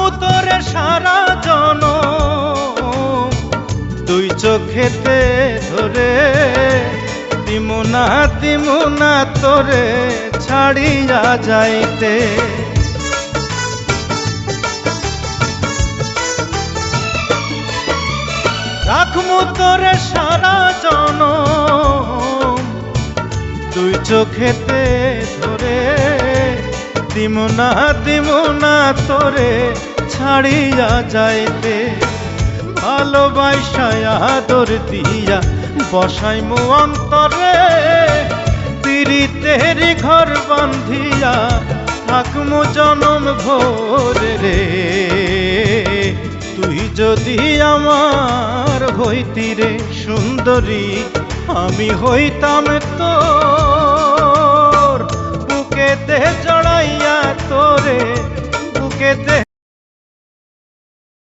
রাখমু তোরে সারা জনম দুই চোখেতে ধরে, দিমু না তোরে ছাড়িয়া যাইতে। রাখমু তোরে সারা জনম দুই চোখেতে ধরে, দিমু না তোরে ছাড়িয়া যাইতে। ভালোবাসা আদর দিয়া বসাইমু অন্তরে, পিরিতের ঘর বান্ধিয়া থাকমু জনম ভোরে রে। তুই যদি আমার হইতি রে সুন্দরী, আমি হইতাম তোর বুকেতে জড়াইয়া তোরে, বুকেতে